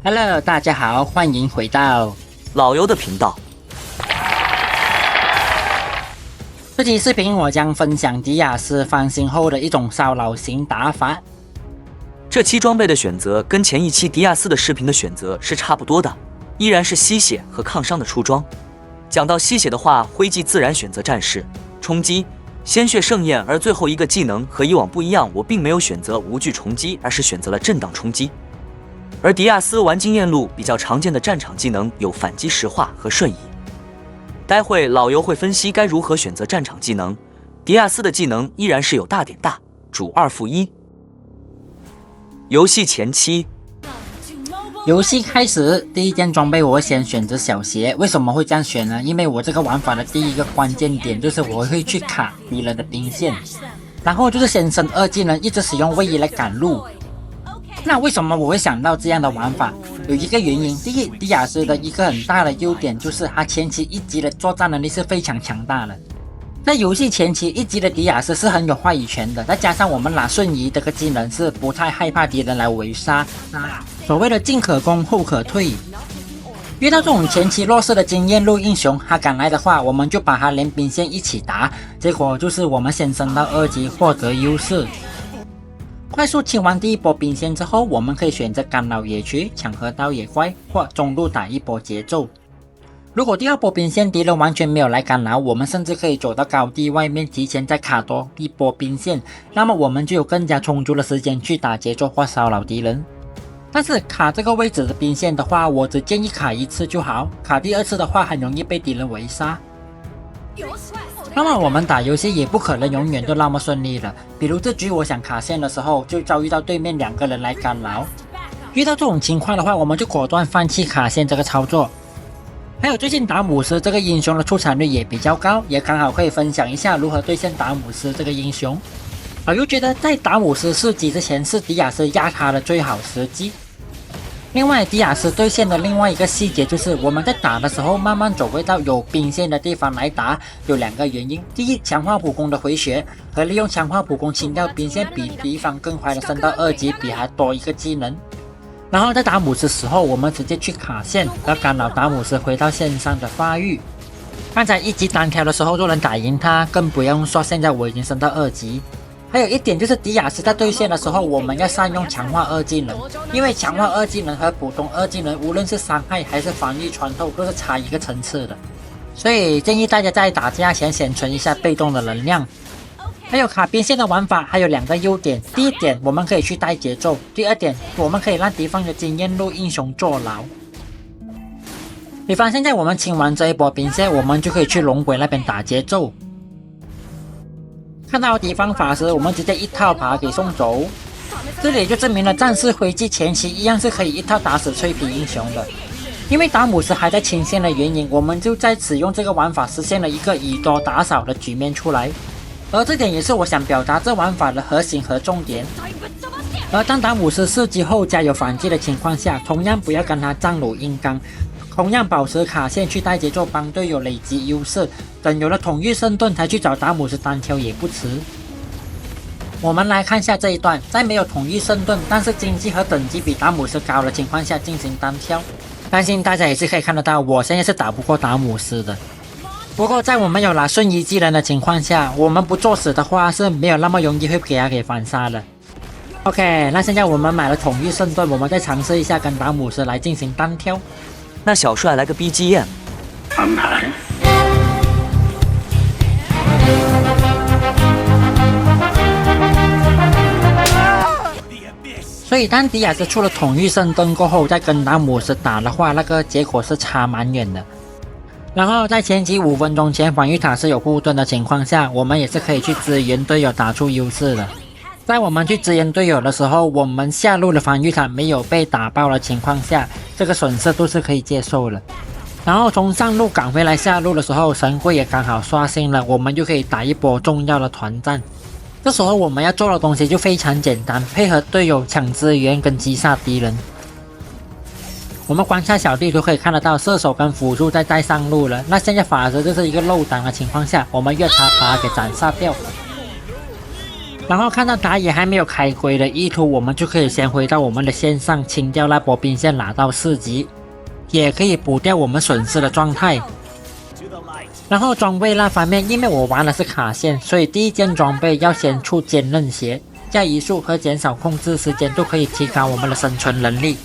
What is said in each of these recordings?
Hello， 大家好，欢迎回到老游的频道。这期视频我将分享迪亚斯翻新后的一种烧脑型打法。这期装备的选择跟前一期迪亚斯的视频的选择是差不多的，依然是吸血和抗伤的出装。讲到吸血的话，灰烬自然选择战士冲击、鲜血盛宴，而最后一个技能和以往不一样，我并没有选择无惧冲击，而是选择了震荡冲击。而迪亚斯玩经验路比较常见的战场技能有反击石化和瞬移。待会老游会分析该如何选择战场技能。迪亚斯的技能依然是有大点大、主2负1。游戏前期，游戏开始，第一件装备我先选择小鞋。为什么会这样选呢？因为我这个玩法的第一个关键点就是我会去卡敌人的兵线，然后就是先升2技能，一直使用位移来赶路。那为什么我会想到这样的玩法？有一个原因，第一，迪亚斯的一个很大的优点就是它前期1级的作战能力是非常强大的。在游戏前期1级的迪亚斯是很有话语权的，再加上我们拿瞬移这个技能是不太害怕敌人来围杀，所谓的进可攻后可退。遇到这种前期弱势的经验路英雄，他敢来的话，我们就把他连兵线一起打，结果就是我们先升到2级获得优势。快速清完第一波兵线之后，我们可以选择干扰野区、抢河道野怪或中路打一波节奏。如果第2波兵线敌人完全没有来干扰，我们甚至可以走到高地外面提前再卡多一波兵线，那么我们就有更加充足的时间去打节奏或骚扰敌人。但是卡这个位置的兵线的话，我只建议卡1次就好，卡第2次的话很容易被敌人围杀。那么我们打游戏也不可能永远都那么顺利的，比如这局我想卡线的时候，就遭遇到对面2个人来干扰。遇到这种情况的话，我们就果断放弃卡线这个操作。还有最近达姆斯这个英雄的出场率也比较高，也刚好可以分享一下如何对线达姆斯这个英雄。我又觉得在达姆斯4级之前是迪亚斯压他的最好时机。另外，迪亚斯对线的另外一个细节就是我们在打的时候慢慢走回到有兵线的地方来打，有2个原因。第一，强化普攻的回血和利用强化普攻清掉兵线比敌方更快的升到2级，比还多一个技能。然后在达姆斯时候，我们直接去卡线，要干扰达姆斯回到线上的发育。刚才1级单挑的时候就能打赢他，更不用说现在我已经升到2级。还有一点就是迪亚斯在对线的时候，我们要善用强化2技能，因为强化2技能和普通2技能无论是伤害还是防御穿透都是差一个层次的，所以建议大家在打架前先存一下被动的能量。还有卡边线的玩法还有2个优点，第一点我们可以去带节奏，第二点我们可以让敌方的经验路英雄坐牢。比方现在我们清完这一波兵线，我们就可以去龙鬼那边打节奏。看到敌方法师，我们直接一套把他给送走。这里就证明了战士灰烬前期一样是可以一套打死脆皮英雄的。因为达姆斯还在清线的原因，我们就在使用这个玩法实现了一个以多打少的局面出来。而这点也是我想表达这玩法的核心和重点。而当达姆斯4级后加有反击的情况下，同样不要跟他战弩硬刚，同样保持卡线去带节奏，帮队友累积优势，等有了统御圣盾才去找达姆斯单挑也不迟。我们来看下这一段，在没有统御圣盾，但是经济和等级比达姆斯高的情况下进行单挑。相信大家也是可以看得到，我现在是打不过达姆斯的。不过在我们有拿瞬移技能的情况下，我们不作死的话是没有那么容易会给他给反杀的。OK， 那现在我们买了统御圣盾，我们再尝试一下跟达姆斯来进行单挑。那小帅来个 BGM 安排。所以当迪亚斯出了统御圣盾过后，再跟达姆斯打的话，那个结果是差蛮远的。然后在前期5分钟前防御塔是有护盾的情况下，我们也是可以去支援队友打出优势的。在我们去支援队友的时候，我们下路的防御塔没有被打爆的情况下，这个损失都是可以接受的。然后从上路赶回来下路的时候，神龟也刚好刷新了，我们就可以打一波重要的团战。这时候我们要做的东西就非常简单，配合队友抢资源跟击杀敌人。我们观察小地图可以看得到，射手跟辅助在带上路了。那现在法师就是一个漏档的情况下，我们越塔把他给斩杀掉。然后看到打野还没有开龟的意图，我们就可以先回到我们的线上，清掉那波兵线拿到4级，也可以补掉我们损失的状态。然后装备那方面，因为我玩的是卡线，所以第一件装备要先出坚韧鞋，加移速和减少控制时间都可以提高我们的生存能力。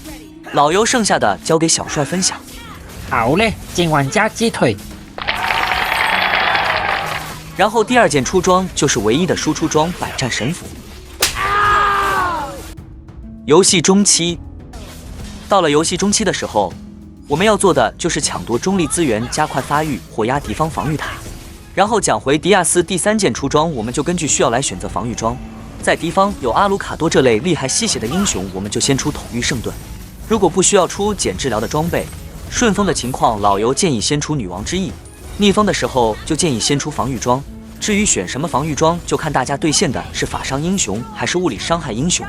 老尤剩下的交给小帅分享。好嘞，今晚加鸡腿。然后第2件出装就是唯一的输出装百战神斧。游戏中期，到了游戏中期的时候，我们要做的就是抢夺中立资源，加快发育或压敌方防御塔。然后讲回迪亚斯第3件出装，我们就根据需要来选择防御装。在敌方有阿卢卡多这类厉害吸血的英雄，我们就先出统御圣盾。如果不需要出减治疗的装备，顺风的情况，老尤建议先出女王之翼；逆风的时候就建议先出防御装。至于选什么防御装，就看大家对线的是法伤英雄还是物理伤害英雄。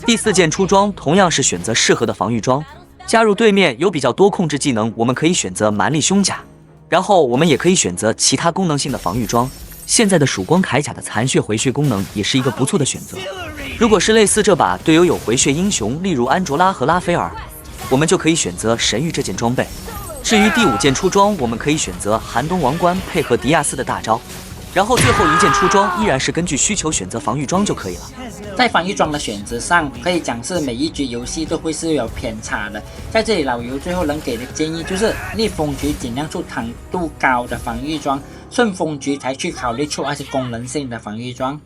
第4件出装同样是选择适合的防御装。加入对面有比较多控制技能，我们可以选择蛮力胸甲，然后我们也可以选择其他功能性的防御装。现在的曙光铠甲的残血回血功能也是一个不错的选择。如果是类似这把队友有回血英雄，例如安卓拉和拉斐尔，我们就可以选择神域这件装备。至于第5件出装，我们可以选择寒冬王冠配合迪亚斯的大招。然后最后1件出装依然是根据需求选择防御装就可以了。在防御装的选择上，可以讲是每一局游戏都会是有偏差的。在这里，老尤最后能给的建议就是，逆风局尽量出坦度高的防御装，顺风局才去考虑出那些功能性的防御装。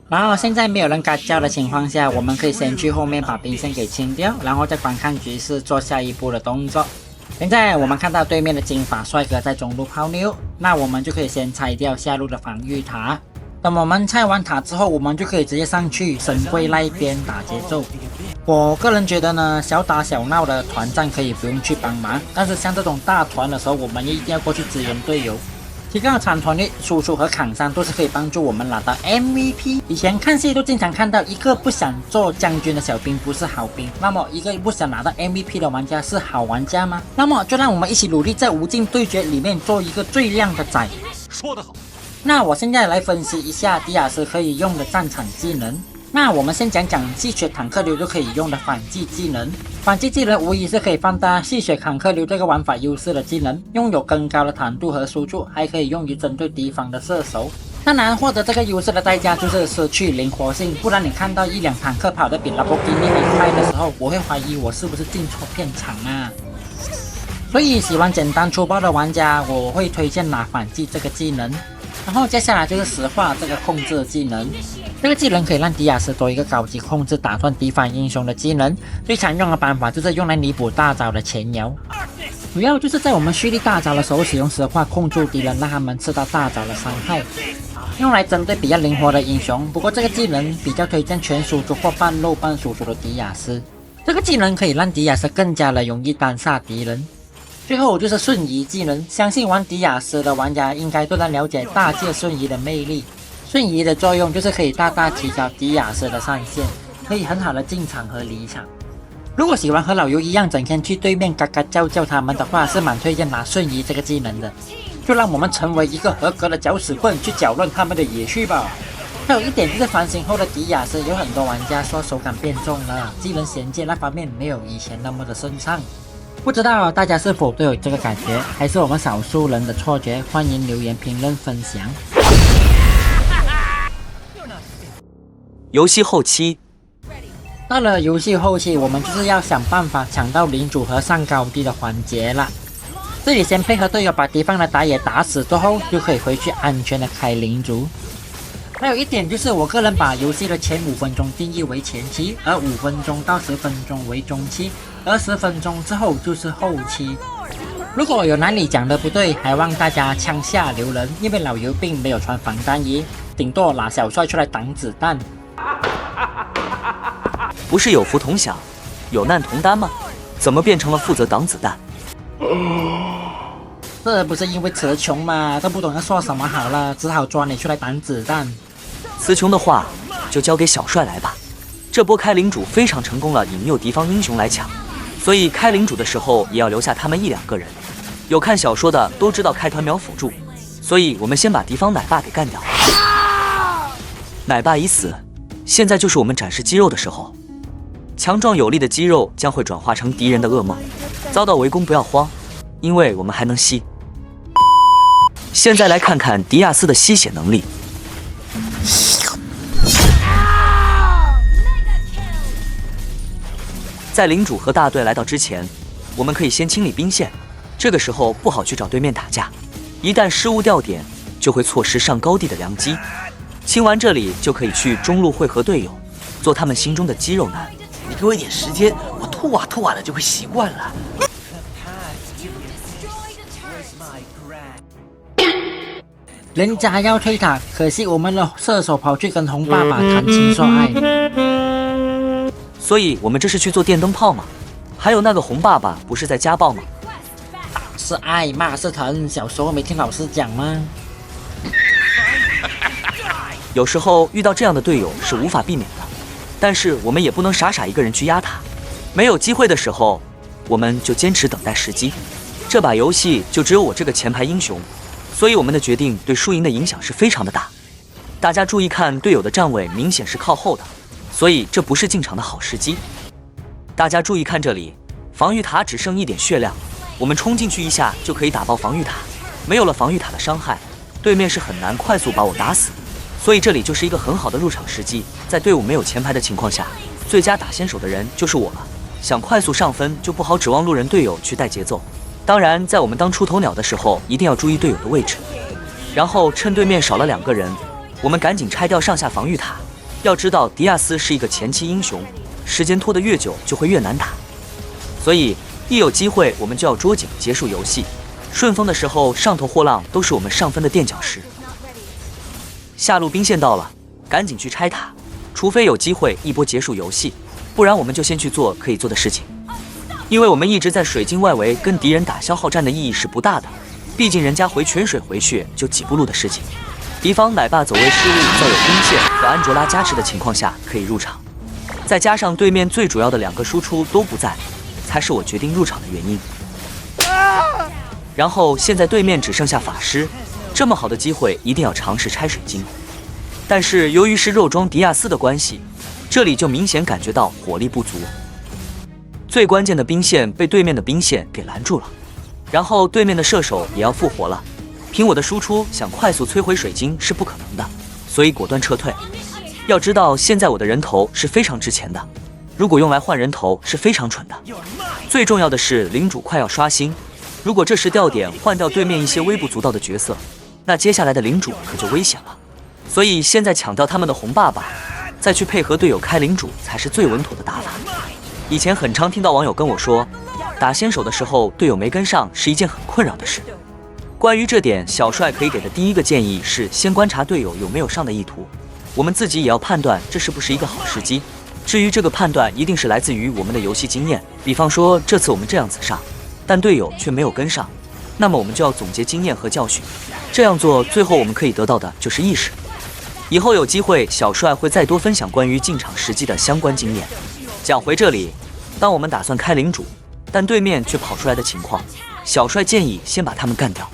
然后现在没有人嘎叫的情况下，我们可以先去后面把兵线给清掉，然后再观看局势做下一步的动作。现在我们看到对面的金发帅哥在中路泡妞，那我们就可以先拆掉下路的防御塔。等我们拆完塔之后，我们就可以直接上去神龟那一边打节奏。我个人觉得呢，小打小闹的团战可以不用去帮忙，但是像这种大团的时候，我们一定要过去支援队友。提高产团率、输出和扛伤都是可以帮助我们拿到 MVP。以前看戏都经常看到一个不想做将军的小兵不是好兵，那么一个不想拿到 MVP 的玩家是好玩家吗？那么就让我们一起努力在无尽对决里面做一个最靓的仔。说得好。那我现在来分析一下迪亚斯可以用的战场技能。那我们先讲讲吸血坦克流就可以用的反击技能。反击技能无疑是可以放大吸血坦克流这个玩法优势的技能，拥有更高的坦度和输出，还可以用于针对敌方的射手。当然，获得这个优势的代价就是失去灵活性，不然你看到一辆坦克跑得比拉博基尼还快的时候，我会怀疑我是不是进错片场啊。所以喜欢简单粗暴的玩家，我会推荐拿反击这个技能。然后接下来就是石化这个控制技能，这个技能可以让迪亚斯多一个高级控制，打断敌方英雄的技能。最常用的办法就是用来弥补大招的前摇，主要就是在我们蓄力大招的时候使用石化控住敌人，让他们吃到大招的伤害，用来针对比较灵活的英雄。不过这个技能比较推荐全输出或半肉半输出的迪亚斯，这个技能可以让迪亚斯更加的容易单杀敌人。最后就是瞬移技能，相信玩迪亚斯的玩家应该都能了解大界瞬移的魅力。瞬移的作用就是可以大大提高迪亚斯的上限，可以很好的进场和离场。如果喜欢和老尤一样整天去对面嘎嘎叫他们的话，是蛮推荐拿瞬移这个技能的。就让我们成为一个合格的搅屎棍，去搅乱他们的野趣吧。还有一点就是反省后的迪亚斯，有很多玩家说手感变重了，技能衔接那方面没有以前那么的顺畅。不知道大家是否都有这个感觉，还是我们少数人的错觉？欢迎留言评论分享。游戏后期，到了游戏后期，我们就是要想办法抢到领主和上高地的环节了。这里先配合队友把敌方的打野打死之后，就可以回去安全的开领主。还有一点就是，我个人把游戏的前5分钟定义为前期，而5分钟到10分钟为中期，而10分钟之后就是后期。如果有哪里讲的不对，还望大家枪下留人，因为老尤并没有穿防弹衣，顶多拿小帅出来挡子弹。不是有福同享，有难同担吗？怎么变成了负责挡子弹？这不是因为词穷吗？都不懂要说什么好了，只好抓你出来挡子弹。词穷的话就交给小帅来吧。这波开领主非常成功了，引诱敌方英雄来抢，所以开领主的时候也要留下他们1、2个人。有看小说的都知道开团秒辅助，所以我们先把敌方奶爸给干掉。奶爸已死，现在就是我们展示肌肉的时候。强壮有力的肌肉将会转化成敌人的噩梦。遭到围攻不要慌，因为我们还能吸。现在来看看迪亚斯的吸血能力。在领主和大队来到之前，我们可以先清理兵线，这个时候不好去找对面打架，一旦失误掉点，就会错失上高地的良机。清完这里就可以去中路会合队友，做他们心中的肌肉男。你给我一点时间，我吐啊吐啊的就会习惯了。人家要推塔，可惜我们的射手跑去跟红爸爸谈情说爱。所以我们这是去做电灯泡吗？还有那个红爸爸不是在家暴吗？是爱骂是疼，小时候没听老师讲吗？有时候遇到这样的队友是无法避免的，但是我们也不能傻傻一个人去压他。没有机会的时候，我们就坚持等待时机。这把游戏就只有我这个前排英雄，所以我们的决定对输赢的影响是非常的大。大家注意看，队友的站位明显是靠后的，所以这不是进场的好时机。大家注意看这里，防御塔只剩一点血量，我们冲进去一下就可以打爆防御塔。没有了防御塔的伤害，对面是很难快速把我打死。所以这里就是一个很好的入场时机，在队伍没有前排的情况下，最佳打先手的人就是我了。想快速上分，就不好指望路人队友去带节奏。当然，在我们当出头鸟的时候，一定要注意队友的位置。然后趁对面少了2个人，我们赶紧拆掉上下防御塔。要知道，迪亚斯是一个前期英雄，时间拖得越久就会越难打。所以一有机会，我们就要捉紧结束游戏。顺风的时候，上头货浪都是我们上分的垫脚石。下路兵线到了，赶紧去拆塔，除非有机会一波结束游戏，不然我们就先去做可以做的事情。因为我们一直在水晶外围跟敌人打消耗战的意义是不大的，毕竟人家回泉水回血就几步路的事情。敌方奶爸走位失误，在有兵线和安卓拉加持的情况下可以入场，再加上对面最主要的2个输出都不在，才是我决定入场的原因。然后现在对面只剩下法师，这么好的机会一定要尝试拆水晶。但是由于是肉装迪亚斯的关系，这里就明显感觉到火力不足。最关键的兵线被对面的兵线给拦住了，然后对面的射手也要复活了。凭我的输出想快速摧毁水晶是不可能的，所以果断撤退。要知道现在我的人头是非常值钱的，如果用来换人头是非常蠢的。最重要的是领主快要刷新，如果这时掉点换掉对面一些微不足道的角色，那接下来的领主可就危险了。所以现在抢掉他们的红爸爸，再去配合队友开领主才是最稳妥的打法。以前很常听到网友跟我说，打先手的时候队友没跟上是一件很困扰的事。关于这点，小帅可以给的第一个建议是先观察队友有没有上的意图，我们自己也要判断这是不是一个好时机。至于这个判断一定是来自于我们的游戏经验，比方说这次我们这样子上，但队友却没有跟上，那么我们就要总结经验和教训，这样做最后我们可以得到的就是意识。以后有机会小帅会再多分享关于进场时机的相关经验。讲回这里，当我们打算开领主，但对面却跑出来的情况，小帅建议先把他们干掉。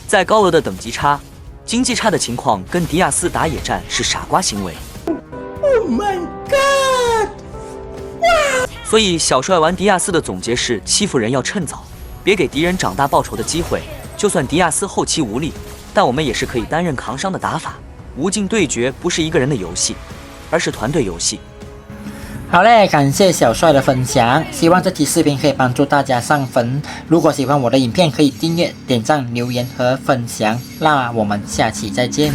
在高额的等级差、经济差的情况跟迪亚斯打野战是傻瓜行为。Oh my god！ 所以小帅玩迪亚斯的总结是：欺负人要趁早，别给敌人长大报仇的机会。就算迪亚斯后期无力，但我们也是可以担任扛伤的打法。无尽对决不是一个人的游戏，而是团队游戏。好嘞，感谢小帅的分享，希望这期视频可以帮助大家上分。如果喜欢我的影片，可以订阅、点赞、留言和分享。那我们下期再见。